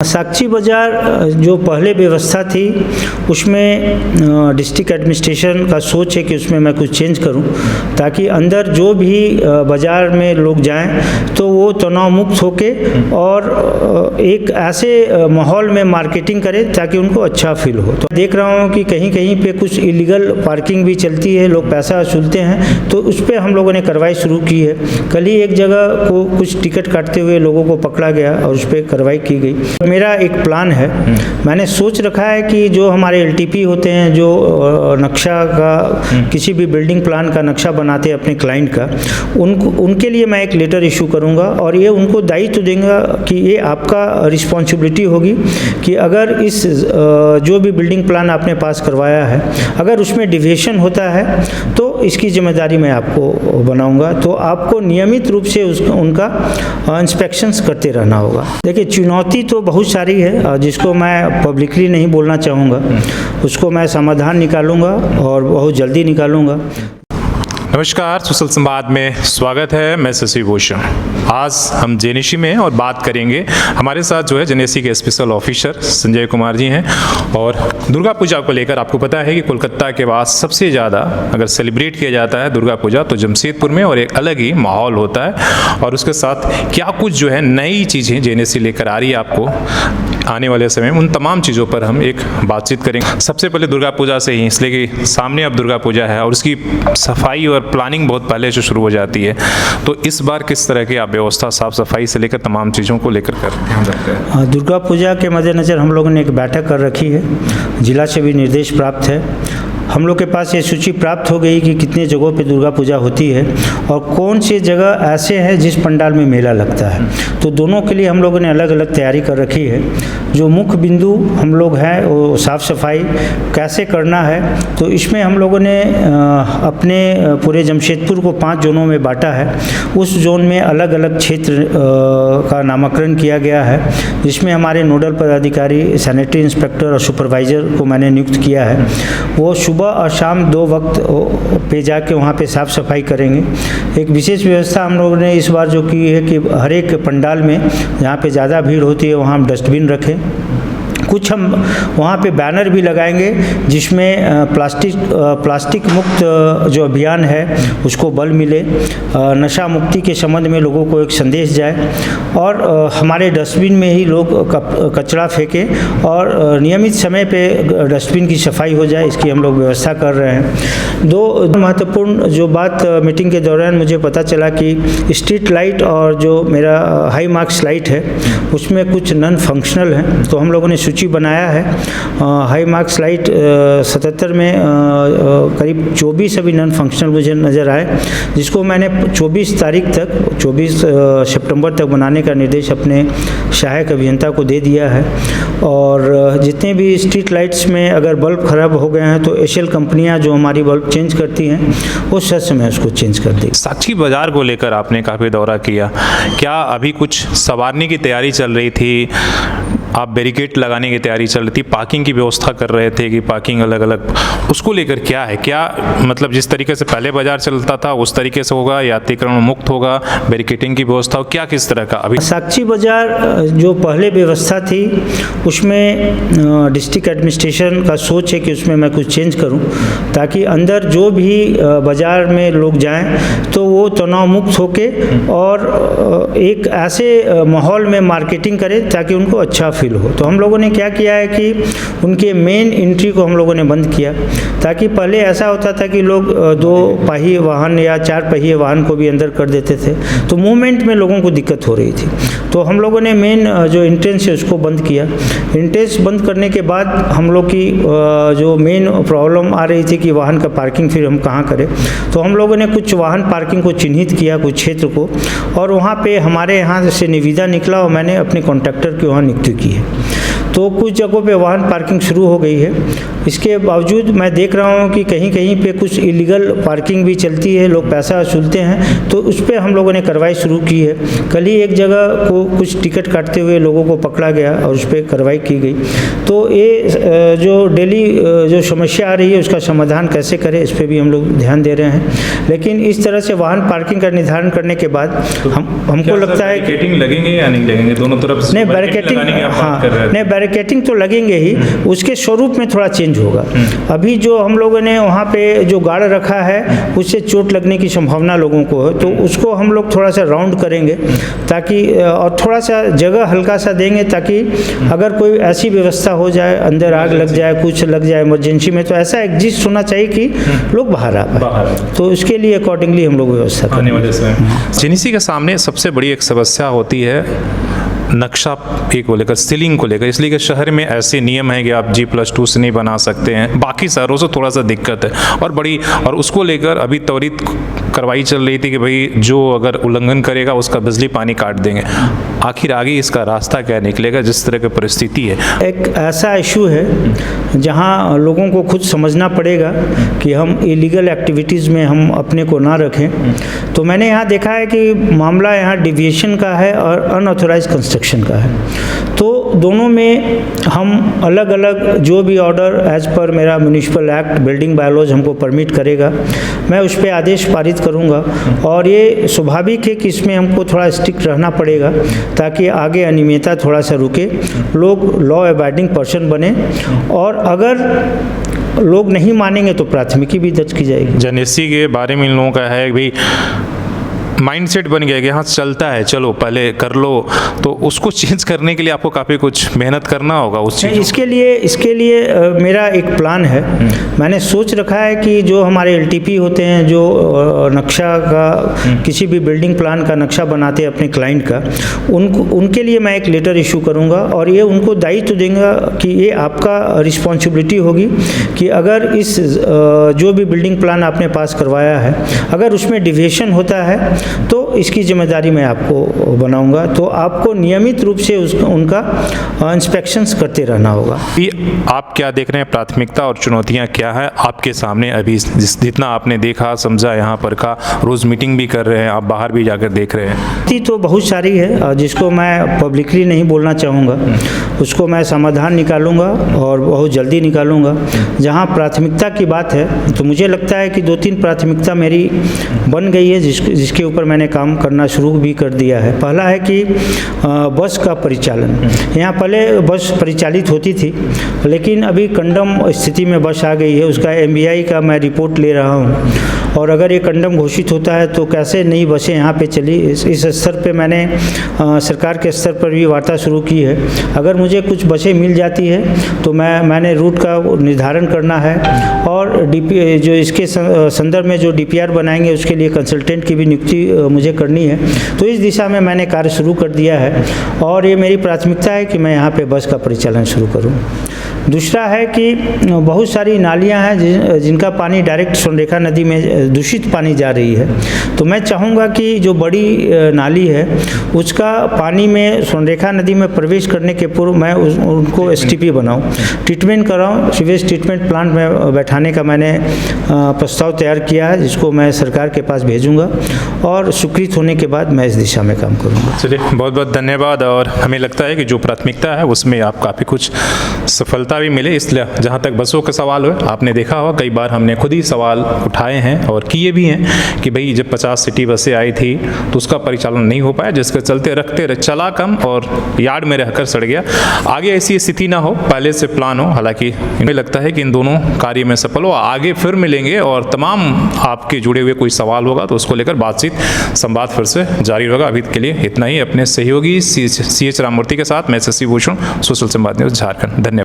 साक्षी बाज़ार जो पहले व्यवस्था थी उसमें डिस्ट्रिक्ट एडमिनिस्ट्रेशन का सोच है कि उसमें मैं कुछ चेंज करूं ताकि अंदर जो भी बाज़ार में लोग जाएं तो वो तनाव मुक्त होके और एक ऐसे माहौल में मार्केटिंग करें ताकि उनको अच्छा फील हो। तो देख रहा हूं कि कहीं कहीं पे कुछ इलीगल पार्किंग भी चलती है, लोग पैसा वसूलते हैं, तो उस पर हम लोगों ने कार्रवाई शुरू की है। कल ही एक जगह को कुछ टिकट काटते हुए लोगों को पकड़ा गया और उस पर कार्रवाई की गई। मेरा एक प्लान है, मैंने सोच रखा है कि जो हमारे एलटीपी होते हैं, जो नक्शा का किसी भी बिल्डिंग प्लान का नक्शा बनाते हैं अपने क्लाइंट का, उनके लिए मैं एक लेटर इशू करूंगा और ये उनको दायित्व देंगे कि ये आपका रिस्पॉन्सिबिलिटी होगी कि अगर इस जो भी बिल्डिंग प्लान आपने पास करवाया है अगर उसमें डिविएशन होता है तो इसकी जिम्मेदारी मैं आपको बनाऊंगा। तो आपको नियमित रूप से उनका इंस्पेक्शंस करते रहना होगा। देखिए, चुनौती तो बहुत सारी है जिसको मैं पब्लिकली नहीं बोलना चाहूँगा, उसको मैं समाधान निकालूंगा और बहुत जल्दी निकालूंगा। नमस्कार, सुशल संवाद में स्वागत है। मैं शशि भूषण। आज हम जेनेसी में और बात करेंगे। हमारे साथ जो है जेनेसी के स्पेशल ऑफिसर संजय कुमार जी हैं और दुर्गा पूजा को लेकर आपको पता है कि कोलकाता के बाद सबसे ज़्यादा अगर सेलिब्रेट किया जाता है दुर्गा पूजा तो जमशेदपुर में, और एक अलग ही माहौल होता है। और उसके साथ क्या कुछ जो है नई चीज़ें जेनेसी लेकर आ रही है आपको आने वाले समय में, उन तमाम चीज़ों पर हम एक बातचीत करेंगे। सबसे पहले दुर्गा पूजा से ही, इसलिए कि सामने अब दुर्गा पूजा है और उसकी सफाई और प्लानिंग बहुत पहले से शुरू हो जाती है। तो इस बार किस तरह की आप व्यवस्था साफ सफाई से लेकर तमाम चीज़ों को लेकर ध्यान रखते हैं? दुर्गा पूजा के मद्देनज़र हम लोगों ने एक बैठक कर रखी है, जिला से भी निर्देश प्राप्त है। हम लोग के पास ये सूची प्राप्त हो गई कि कितने जगहों पे दुर्गा पूजा होती है और कौन सी जगह ऐसे हैं जिस पंडाल में मेला लगता है। तो दोनों के लिए हम लोगों ने अलग अलग तैयारी कर रखी है। जो मुख्य बिंदु हम लोग हैं वो साफ़ सफाई कैसे करना है, तो इसमें हम लोगों ने अपने पूरे जमशेदपुर को 5 जोनों में बांटा है। उस जोन में अलग अलग क्षेत्र का नामकरण किया गया है, जिसमें हमारे नोडल पदाधिकारी, सैनिटरी इंस्पेक्टर और सुपरवाइज़र को मैंने नियुक्त किया है। वो सुबह और शाम 2 वक्त पे जाके वहाँ पे साफ़ सफाई करेंगे। एक विशेष व्यवस्था हम लोगों ने इस बार जो की है कि हर एक पंडाल में जहाँ पे ज़्यादा भीड़ होती है वहाँ हम डस्टबिन रखें। कुछ हम वहाँ पे बैनर भी लगाएंगे जिसमें प्लास्टिक मुक्त जो अभियान है उसको बल मिले, नशा मुक्ति के संबंध में लोगों को एक संदेश जाए और हमारे डस्टबिन में ही लोग कचरा फेंकें और नियमित समय पे डस्टबिन की सफाई हो जाए, इसकी हम लोग व्यवस्था कर रहे हैं। 2 महत्वपूर्ण जो बात मीटिंग के दौरान मुझे पता चला कि स्ट्रीट लाइट और जो मेरा हाई मार्क्स लाइट है उसमें कुछ नॉन फंक्शनल हैं, तो हम लोगों ने सूची बनाया है। हाई मार्क्स लाइट 77 में करीब 24 अभी नॉन फंक्शनल मुझे नज़र आए, जिसको मैंने 24 तारीख तक 24 सितंबर तक बनाने का निर्देश अपने सहायक अभियंता को दे दिया है। और जितने भी स्ट्रीट लाइट्स में अगर बल्ब खराब हो गए हैं तो एशियल कंपनियां जो हमारी बल्ब चेंज करती हैं वो सच समय उसको चेंज कर देगी। साक्षी बाजार को लेकर आपने काफ़ी दौरा किया, क्या अभी कुछ संवारने की तैयारी चल रही थी? आप बैरिकेड लगाने की तैयारी चल रही थी, पार्किंग की व्यवस्था कर रहे थे कि पार्किंग अलग अलग, उसको लेकर क्या है? क्या मतलब जिस तरीके से पहले बाजार चलता था उस तरीके से होगा या अतिक्रमण मुक्त होगा, बैरिकेडिंग की व्यवस्था हो, क्या किस तरह का अभी? साक्षी बाजार जो पहले व्यवस्था थी उसमें डिस्ट्रिक्ट एडमिनिस्ट्रेशन का सोच है कि उसमें मैं कुछ चेंज करूं ताकि अंदर जो भी बाज़ार में लोग जाएं तो वो तनाव मुक्त होके और एक ऐसे माहौल में मार्केटिंग करें ताकि उनको अच्छा फील हो। तो हम लोगों ने क्या किया है कि उनके मेन एंट्री को हम लोगों ने बंद किया, ताकि पहले ऐसा होता था कि लोग 2 पहिए वाहन या 4 पहिए वाहन को भी अंदर कर देते थे, तो मूवमेंट में लोगों को दिक्कत हो रही थी। तो हम लोगों ने मेन जो एंट्रेंस है उसको बंद किया। एंट्रेंस बंद करने के बाद हम लोग की जो मेन प्रॉब्लम आ रही थी कि वाहन का पार्किंग फिर हम कहाँ करें, तो हम लोगों ने कुछ वाहन पार्किंग को चिन्हित किया कुछ क्षेत्र को, और वहाँ पे हमारे यहाँ से निविदा निकला और मैंने अपने कॉन्ट्रैक्टर की वहाँ नियुक्ति की है। तो कुछ जगहों पे वाहन पार्किंग शुरू हो गई है इसके बावजूद मैं देख रहा हूँ कि कहीं कहीं पे कुछ इलीगल पार्किंग भी चलती है, लोग पैसा वसूलते हैं, तो उस पर हम लोगों ने कार्रवाई शुरू की है। कल ही एक जगह को कुछ टिकट काटते हुए लोगों को पकड़ा गया और उस पर कार्रवाई की गई। तो ये जो डेली जो समस्या आ रही है उसका समाधान कैसे करें, इस पर भी हम लोग ध्यान दे रहे हैं। लेकिन इस तरह से वाहन पार्किंग का निर्धारण करने के बाद हमको लगता है बैरिकेडिंग लगेंगे या नहीं लगेंगे, दोनों तरफ से नहीं बैरिकेडिंग, हाँ नहीं बैरिकेडिंग तो लगेंगे ही, उसके स्वरूप में थोड़ा चेंज होगा। अभी जो हम लोगों ने वहाँ पे जो गार्ड रखा है उससे चोट लगने की संभावना लोगों को है, तो उसको हम लोग थोड़ा सा राउंड करेंगे ताकि, और थोड़ा सा जगह हल्का सा देंगे ताकि अगर कोई ऐसी व्यवस्था हो जाए, अंदर आग लग जाए, कुछ लग जाए इमरजेंसी में, तो ऐसा एग्जिस्ट होना चाहिए कि लोग बाहर आ पाए। तो इसके लिए अकॉर्डिंगली हम लोग व्यवस्था करेंगे। जेनेसी के सामने सबसे बड़ी एक समस्या होती है नक्शा एक को लेकर, सीलिंग को लेकर, इसलिए कि शहर में ऐसे नियम हैं कि आप G+2 से नहीं बना सकते हैं, बाकी शहरों से थोड़ा सा दिक्कत है और उसको लेकर अभी त्वरित कार्रवाई चल रही थी कि भाई जो अगर उल्लंघन करेगा उसका बिजली पानी काट देंगे। आखिर आगे इसका रास्ता क्या निकलेगा जिस तरह की परिस्थिति है? एक ऐसा इशू है जहां लोगों को खुद समझना पड़ेगा कि हम इलीगल एक्टिविटीज़ में हम अपने को ना रखें। तो मैंने यहाँ देखा है कि मामला यहाँ डिविएशन का है और अनऑथोराइज कंस्ट्रक्शन का है, तो दोनों में हम अलग अलग जो भी ऑर्डर एज पर मेरा म्यूनिसिपल एक्ट बिल्डिंग बायलॉज हमको परमिट करेगा, मैं उस पर आदेश पारित करूंगा। और ये स्वाभाविक है कि इसमें हमको थोड़ा स्ट्रिक्ट रहना पड़ेगा ताकि आगे अनियमितता थोड़ा सा रुके, लोग लॉ अबाइडिंग पर्सन बने, और अगर लोग नहीं मानेंगे तो प्राथमिकी भी दर्ज की जाएगी। जेनेसी के बारे में इन लोगों का है भाई माइंडसेट बन गया कि हाँ चलता है, चलो पहले कर लो, तो उसको चेंज करने के लिए आपको काफ़ी कुछ मेहनत करना होगा उस चीज़। इसके लिए मेरा एक प्लान है। मैंने सोच रखा है कि जो हमारे LTP होते हैं, जो नक्शा का किसी भी बिल्डिंग प्लान का नक्शा बनाते हैं अपने क्लाइंट का, उनके लिए मैं एक लेटर इशू करूँगा और ये उनको दायित्व दूंगा कि ये आपका रिस्पॉन्सिबिलिटी होगी कि अगर इस जो भी बिल्डिंग प्लान आपने पास करवाया है, अगर उसमें डिविएशन होता है तो इसकी जिम्मेदारी मैं आपको बनाऊंगा। तो आपको नियमित रूप से उनका इंस्पेक्शंस करते रहना होगा। आप क्या देख रहे हैं, प्राथमिकता और चुनौतियां क्या है आपके सामने? अभी जितना आपने देखा समझा, यहाँ पर का रोज़ मीटिंग भी कर रहे हैं, आप बाहर भी जाकर देख रहे हैं। तो बहुत सारी है जिसको मैं पब्लिकली नहीं बोलना चाहूँगा, उसको मैं समाधान निकालूंगा और बहुत जल्दी निकालूंगा। जहाँ प्राथमिकता की बात है तो मुझे लगता है कि 2-3 प्राथमिकता मेरी बन गई है जिसके ऊपर मैंने काम करना शुरू भी कर दिया है। पहला है कि बस का परिचालन। यहाँ पहले बस परिचालित होती थी, लेकिन अभी कंडम स्थिति में बस आ गई है। उसका MBI का मैं रिपोर्ट ले रहा हूँ, और अगर ये कंडम घोषित होता है तो कैसे नई बसें यहाँ पे चली, इस स्तर पे मैंने सरकार के स्तर पर भी वार्ता शुरू की है। अगर मुझे कुछ बसें मिल जाती है तो मैंने रूट का निर्धारण करना है, और जो इसके संदर्भ में जो DPR बनाएंगे उसके लिए कंसल्टेंट की भी नियुक्ति मुझे करनी है। तो इस दिशा में मैंने कार्य शुरू कर दिया है, और ये मेरी प्राथमिकता है कि मैं यहाँ पे बस का परिचालन शुरू करूँ। दूसरा है कि बहुत सारी नालियाँ हैं जिनका पानी डायरेक्ट स्वर्णरेखा नदी में दूषित पानी जा रही है। तो मैं चाहूँगा कि जो बड़ी नाली है उसका पानी में स्वर्णरेखा नदी में प्रवेश करने के पूर्व मैं उनको STP बनाऊँ, ट्रीटमेंट कराऊँ, सीवेज ट्रीटमेंट प्लांट में बैठाने का मैंने प्रस्ताव तैयार किया है, जिसको मैं सरकार के पास भेजूँगा, और स्वीकृत होने के बाद मैं इस दिशा में काम करूँगा। चलिए, बहुत बहुत धन्यवाद। और हमें लगता है कि जो प्राथमिकता है उसमें आप काफ़ी कुछ सफलता भी मिले। इसलिए जहाँ तक बसों का सवाल हो, आपने देखा होगा कई बार हमने खुद ही सवाल उठाए हैं और किए भी हैं कि भाई जब 50 सिटी बसें आई थी तो उसका परिचालन नहीं हो पाया, जिसके चलते रखते चला कम और यार्ड में रहकर सड़ गया। आगे ऐसी स्थिति ना हो, पहले से प्लान हो। हालांकि हमें लगता है कि इन दोनों कार्य में सफल हो। आगे फिर मिलेंगे और तमाम आपके जुड़े हुए कोई सवाल होगा तो उसको लेकर बातचीत संवाद फिर से जारी होगा। अभी के लिए इतना ही। अपने सहयोगी CH राममूर्ति के साथ मैं शशि भूषण, सोशल संवाद न्यूज़ झारखंड। धन्यवाद।